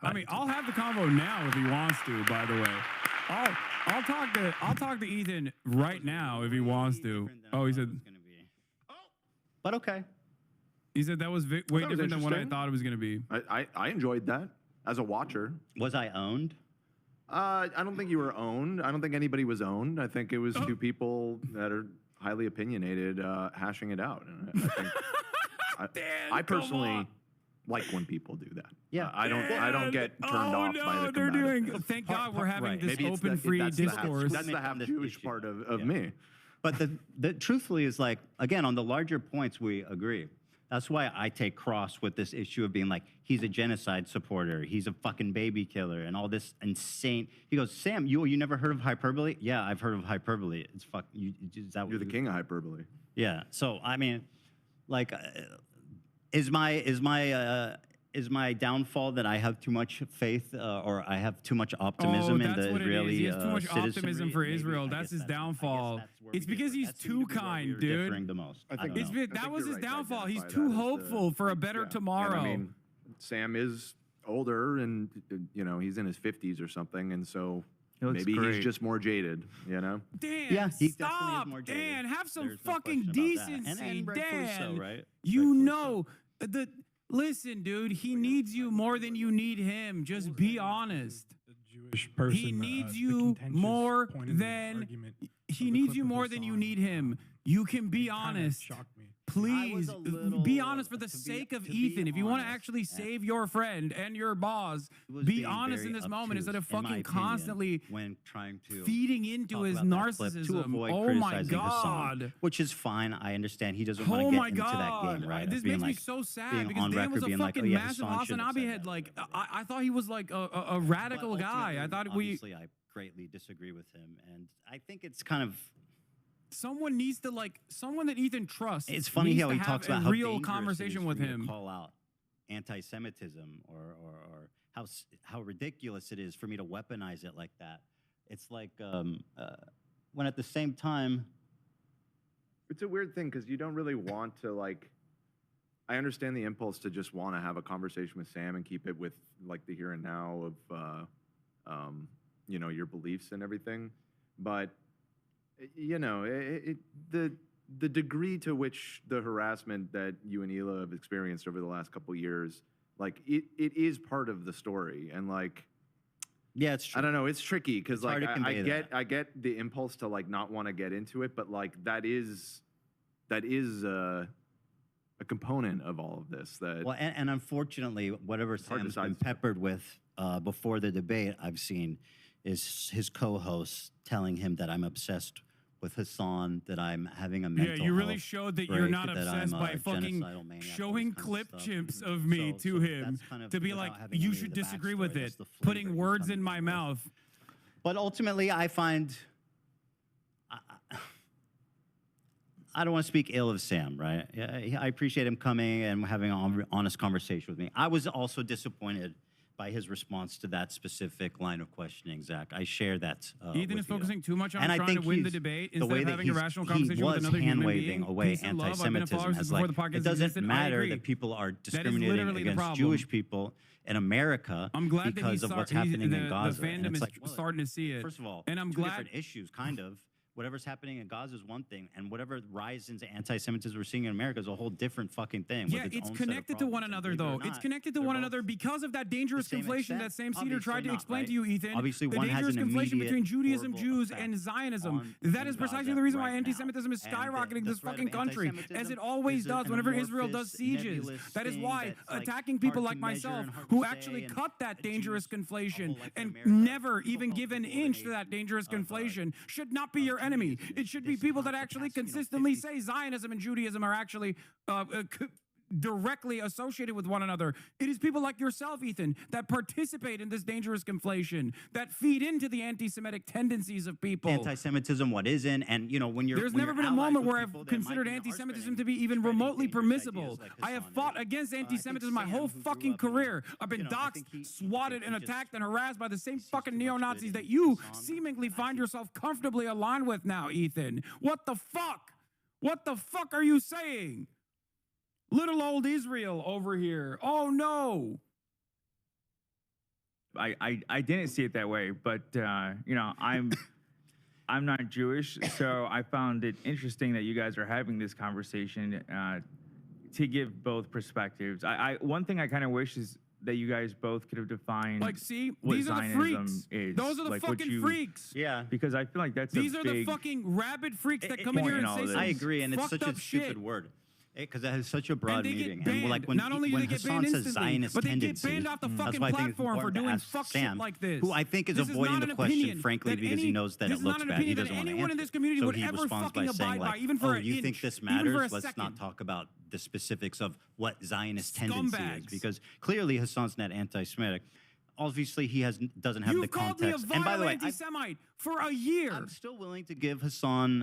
I mean, I'll have the convo now if he wants to. By the way, I'll talk to Ethan right now if he wants to. Oh, he said. But okay. He said that was way different than what I thought it was going to be. I enjoyed that as a watcher. Was I owned? I don't think you were owned. I don't think anybody was owned. I think it was two people that are highly opinionated hashing it out. And I think I personally like when people do that. Yeah, I don't get turned off by the they're combative. doing. Thank God we're having this Maybe open, free discourse. That's the half Jewish part of me. But the truthfully is like, again, on the larger points, we agree. That's why I take cross with this issue of being like, he's a genocide supporter, he's a fucking baby killer, and all this insane. He goes, Sam, you never heard of hyperbole? Yeah, I've heard of hyperbole. It's fuck. You're the king of hyperbole. Yeah. So I mean, like, is my downfall that I have too much faith or I have too much optimism in the Israeli He has too much optimism for Maybe, Israel. That's his downfall. It's because he's too kind, dude. The most. That was his downfall. He's too hopeful for a better tomorrow. And I mean, Sam is older, and you know he's in his 50s or something, and so maybe he's just more jaded. You know? Dan, yeah, he stop. Is more Dan, have some There's fucking no decency, and Dan. So, right? You know the. Listen, dude, he needs you more than you need him. Just be honest. Jewish person, he needs you more than you need him. You can be honest. Please be honest for the sake of Ethan. If you want to actually save your friend and your boss, be honest in this moment instead of fucking constantly when trying to feeding into his narcissism. Oh my God. Which is fine. I understand he doesn't want to get into that game, right? This makes me so sad because Dan was a fucking massive Hasanabi head. Like I thought he was like a radical guy. I thought obviously I greatly disagree with him, and I think it's kind of. Someone needs to someone that Ethan trusts. It's funny how he talks about how real conversation with him. Call out anti-Semitism or how ridiculous it is for me to weaponize it like that. It's like when at the same time, it's a weird thing because you don't really want to like. I understand the impulse to just want to have a conversation with Sam and keep it with like the here and now of you know, your beliefs and everything, but. You know, the degree to which the harassment that you and Hila have experienced over the last couple of years, like it is part of the story, and like, yeah, it's true. I don't know, it's tricky because like I get the impulse to like not want to get into it, but like that is a component of all of this. That well, and unfortunately, whatever Sam's been peppered with before the debate, I've seen is his co-host telling him that I'm obsessed with Hassan, that I'm having a mental you really showed that you're not obsessed by fucking showing clip chimps of me to him to be like, you should disagree with it, putting words in my mouth. But ultimately, I find, I don't want to speak ill of Sam, right? I appreciate him coming and having an honest conversation with me. I was also disappointed by his response to that specific line of questioning, Zach. I share that. Ethan is focusing too much on trying to win the debate instead of having a rational conversation with another human being. Away anti-Semitism as like, it doesn't matter that people are discriminating against Jewish people in America because of what's happening in Gaza. The fandom is starting to see it. First of all, and I'm two glad different issues, kind of. Whatever's happening in Gaza is one thing, and whatever rise into anti-Semitism we're seeing in America is a whole different fucking thing. Yeah, it's connected to one another, though. It's connected to one another because of that dangerous conflation that Sam SEDER tried to explain to you, Ethan. Obviously, the dangerous conflation between Judaism, Jews, and Zionism. That is precisely the reason why anti-Semitism is skyrocketing this fucking country, as it always does whenever Israel does sieges. That is why attacking people like myself, who actually cut that dangerous conflation and never even give an inch to that dangerous conflation, should not be your enemy. It should be people that actually consistently say Zionism and Judaism are actually directly associated with one another. It is people like yourself, Ethan, that participate in this dangerous conflation, that feed into the anti-Semitic tendencies of people. Anti-Semitism, what isn't, and you know, when you're— There's never been a moment where I've considered anti-Semitism to be even remotely permissible. I have fought against anti-Semitism my whole fucking career. I've been doxxed, swatted, and attacked and harassed by the same fucking neo-Nazis that you seemingly find yourself comfortably aligned with now, Ethan. What the fuck? What the fuck are you saying? Little old Israel over here. Oh, no. I didn't see it that way, but you know, I'm not Jewish, so I found it interesting that you guys are having this conversation to give both perspectives. One thing I kind of wish is that you guys both could have defined Like, see, what these are the Zionism freaks. is. Those are the like what fucking you- freaks. Yeah. Because I feel like that's These a are big, the fucking rabid freaks that come in point here in and all say this. some I agree, and it's fucked such a up stupid shit. word. Because it has such a broad And they get meaning. banned. And like when, Not only do when they get Hassan banned says instantly, Zionist but they get tendencies, banned off the that's fucking why I think it's platform for important to doing ask fuck Sam, shit like this. who I think is This avoiding not the an question, opinion frankly, that because he knows that this it is not looks an bad. He opinion that doesn't want to anyone in answer. this community So would he ever responds by fucking saying abide by, like, even for oh, an you inch, think this even for matters? a Let's second. not talk about the specifics of what Zionist tendency is. Scumbags. Because clearly Hassan's not anti-Semitic. Obviously, he doesn't have the You've called me a context. And by vile the way, anti-Semite for a year. I'm still willing to give Hassan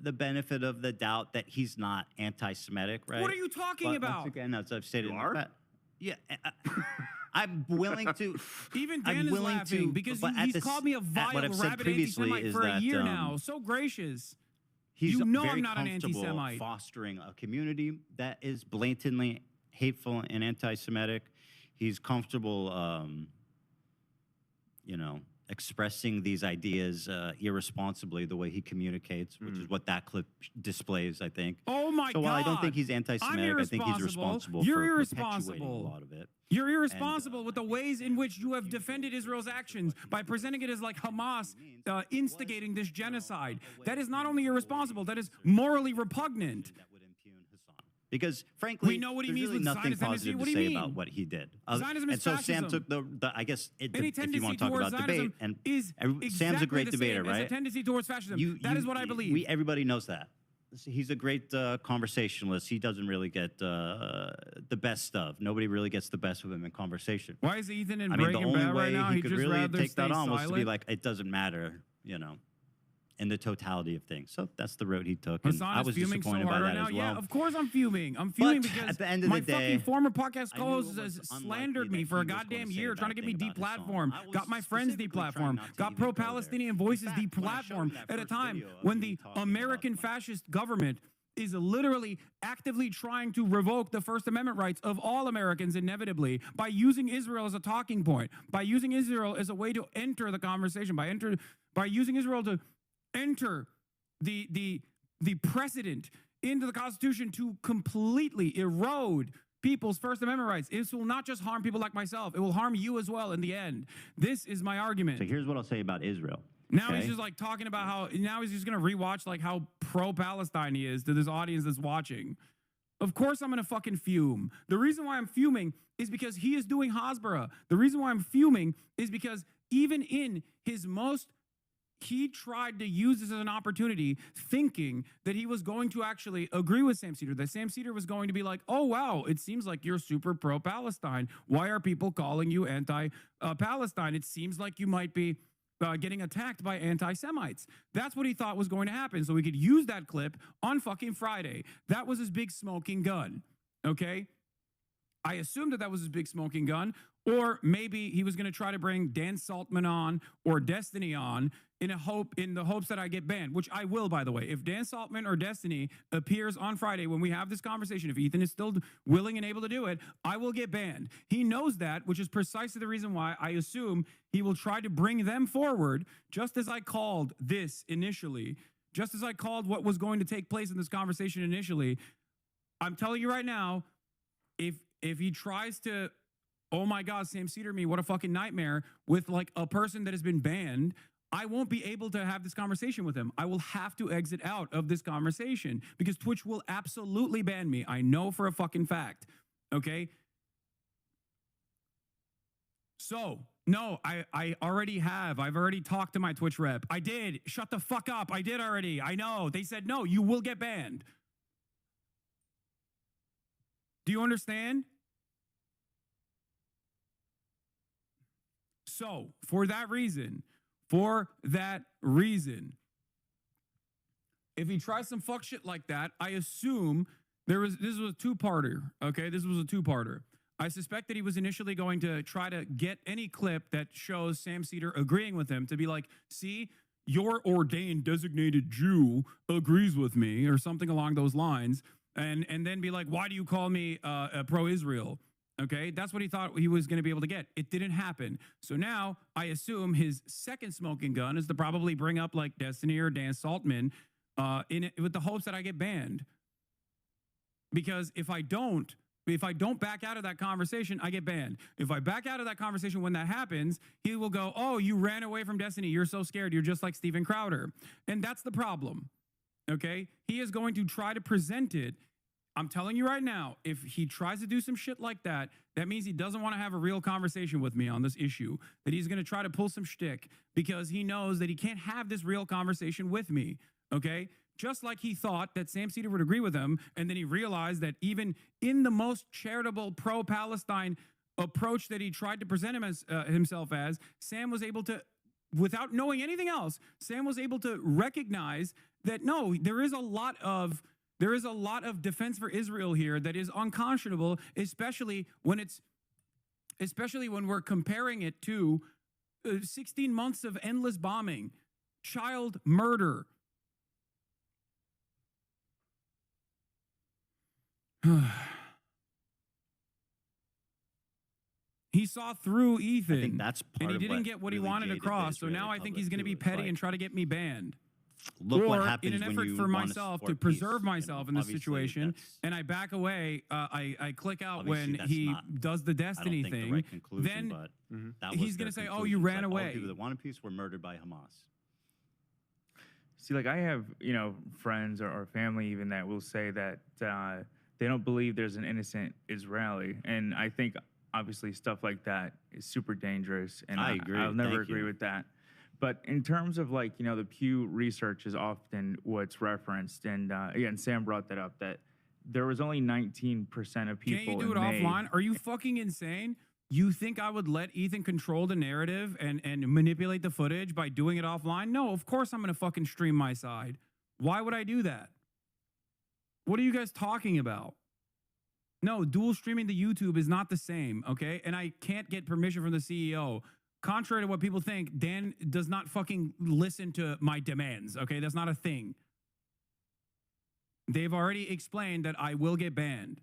the benefit of the doubt that he's not anti-Semitic, right? What are you talking But about? Once again, as I've stated, You in are? the past, yeah, I'm willing to. Even I'm Dan is willing laughing to, because but at he's this- called me a at vile, what I've said rabid previously anti-Semite is for a that, year now. So gracious. He's You know very I'm not an comfortable anti-Semite. fostering a community that is blatantly hateful and anti-Semitic. He's comfortable, you know, expressing these ideas irresponsibly the way he communicates, which is what that clip displays, I think. Oh my So God. while I don't think he's anti-Semitic, I think he's irresponsible. responsible You're for irresponsible. perpetuating a lot of it. You're irresponsible with the ways in which you have defended Israel's actions by presenting it as like Hamas instigating this genocide. That is not only irresponsible, that is morally repugnant. That would impugn Hassan. Because frankly, We know what he there's means really with nothing Zionism. positive What to do you say about mean? what he did. Zionism is and so Sam fascism. took the I guess, Any if you tendency want to talk towards about Zionism debate, and is Sam's exactly a great the debater, same as a right? tendency towards fascism. That is what I believe. Everybody knows that. He's a great conversationalist. He doesn't really get the best of. Nobody really gets the best of him in conversation. Why is Ethan in I mean, the Breaking only Bad right way now? he He'd could just really rather take that stay on was to be silent? like, it doesn't matter, you know, in the totality of things. So that's the road he took. And Hassan I is was fuming so disappointed by hard right that now. as well. Yeah, of course I'm fuming. I'm fuming But because at the end of my the day, fucking former podcast I knew co-host it was has unlikely slandered me that for a he was gonna goddamn say year, a trying to bad get me thing about deplatformed. Hassan. I was Got my friends specifically trying deplatformed. not to Got even go there. pro-Palestinian voices In fact, when I showed him deplatformed that at a first time video of when me the talking American about fascist government is literally actively trying to revoke the First Amendment rights of all Americans inevitably by using Israel as a talking point, by using Israel as a way to enter the conversation, by using Israel to enter the precedent into the Constitution to completely erode people's First Amendment rights. This will not just harm people like myself. It will harm you as well in the end. This is my argument. So here's what I'll say about Israel. Now okay? he's just like talking about how, now he's just going to rewatch like how pro-Palestine he is to this audience that's watching. Of course I'm going to fucking fume. The reason why I'm fuming is because he is doing Hasbara. The reason why I'm fuming is because even in his most, he tried to use this as an opportunity, thinking that he was going to actually agree with Sam SEDER, that Sam SEDER was going to be like, oh, wow, it seems like you're super pro-Palestine. Why are people calling you anti-Palestine? It seems like you might be getting attacked by anti-Semites. That's what he thought was going to happen, so he could use that clip on fucking Friday. That was his big smoking gun, okay? I assumed that was his big smoking gun, or maybe he was going to try to bring Dan Saltman on or Destiny on in the hopes that I get banned, which I will, by the way. If Dan Saltman or Destiny appears on Friday when we have this conversation, if Ethan is still willing and able to do it, I will get banned. He knows that, which is precisely the reason why I assume he will try to bring them forward, just as I called this initially, just as I called what was going to take place in this conversation initially. I'm telling you right now, if he tries to, oh my God, Sam SEDER me, what a fucking nightmare, with like a person that has been banned, I won't be able to have this conversation with him. I will have to exit out of this conversation because Twitch will absolutely ban me. I know for a fucking fact. Okay? So, no, I already have. I've already talked to my Twitch rep. I did. Shut the fuck up. I did already. I know. They said, no, you will get banned. Do you understand? So, for that reason, if he tries some fuck shit like that, I assume this was a two-parter, okay? This was a two-parter. I suspect that he was initially going to try to get any clip that shows Sam SEDER agreeing with him to be like, see, your ordained designated Jew agrees with me, or something along those lines, and then be like, why do you call me pro-Israel? Okay, that's what he thought he was going to be able to get. It didn't happen. So now I assume his second smoking gun is to probably bring up like Destiny or Dan Saltman with the hopes that I get banned. Because if I don't back out of that conversation, I get banned. If I back out of that conversation when that happens, he will go, oh, you ran away from Destiny. You're so scared. You're just like Steven Crowder. And that's the problem. Okay, he is going to try to present it. I'm telling you right now, if he tries to do some shit like that, that means he doesn't want to have a real conversation with me on this issue, that he's going to try to pull some shtick because he knows that he can't have this real conversation with me, okay? Just like he thought that Sam SEDER would agree with him, and then he realized that even in the most charitable pro-Palestine approach that he tried to present himself as, Sam was able to, without knowing anything else, Sam was able to recognize that, no, there is a lot of defense for Israel here that is unconscionable, especially when we're comparing it to 16 months of endless bombing, child murder. He saw through Ethan, I think that's part and he of didn't what get what he really wanted jaded the across. So Israeli now I think public he's going to too. be It's petty like, and try to get me banned. look what Or happens in an when effort you for wanna myself to support preserve peace, myself in this Obviously, situation, that's- and I back away, I click out obviously when that's he not- does the I don't Destiny think the thing, right conclusion, then but that he's was gonna their say, "Oh, you conclusion. ran It's like, away." all people that wanted peace were murdered by Hamas. See, like I have, friends or family even that will say that they don't believe there's an innocent Israeli, and I think obviously stuff like that is super dangerous, and I agree. I'll never Thank agree you. with that. But in terms of like the Pew research is often what's referenced, and again, Sam brought that up that there was only 19% of people. Can't you do it in May. offline? Are you fucking insane? You think I would let Ethan control the narrative and manipulate the footage by doing it offline? No, of course I'm going to fucking stream my side. Why would I do that? What are you guys talking about? No, dual streaming to YouTube is not the same, okay? And I can't get permission from the CEO. Contrary to what people think, Dan does not fucking listen to my demands, okay? That's not a thing. They've already explained that I will get banned.